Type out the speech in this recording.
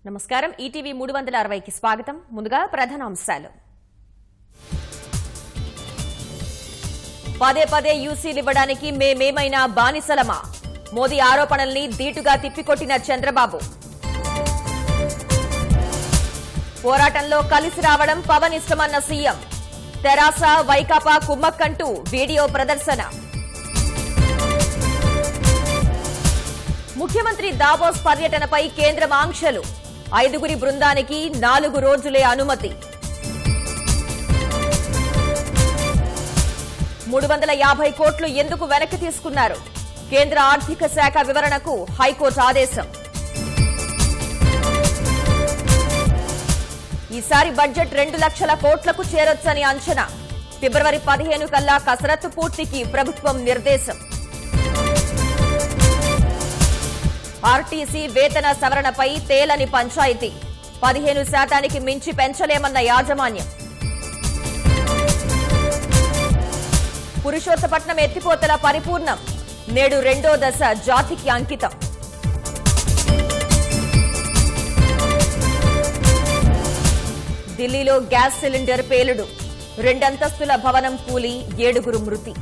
నమస్కారం ఈటీవీ 360కి స్వాగతం ముందుగా ప్రధాన అంశాలు పదే యూసీలు ఇవ్వడానికి మేమేమైనా బానిసలమా మోదీ ఆరోపణల్ని ధీటుగా తిప్పికొట్టిన చంద్రబాబు పోరాటంలో కలిసి రావడం పవన్ ఇష్టమన్న సీఎం తెరాస వైకాపా కుమ్మక్కంటూ వీడియో ప్రదర్శన ముఖ్యమంత్రి దావోస్ పర్యటనపై కేంద్రం ఆంక్షలు 5గురి బృందానికి 4 రోజులే అనుమతి 350 కోట్లు ఎందుకు వెనక్కి తీసుకున్నారు కేంద్ర ఆర్థిక శాఖ వివరణకు హైకోర్టు ఆదేశం ఈసారి బడ్జెట్ 2 లక్షల కోట్లకు చేరొచ్చని అంచనా ఫిబ్రవరి 15 కల్లా కసరత్తు పూర్తికి ప్రభుత్వం నిర్దేశం ఆర్టీసీ వేతన సవరణపై తేలని పంచాయతీ 15% మించి పెంచలేమన్న యాజమాన్యం పురుషోత్తపట్నం ఎత్తిపోతల పరిపూర్ణం నేడు 2వ దశ జాతికి అంకితం ఢిల్లీలో గ్యాస్ సిలిండర్ పేలుడు 2 అంతస్తుల భవనం కూలి 7 మృతి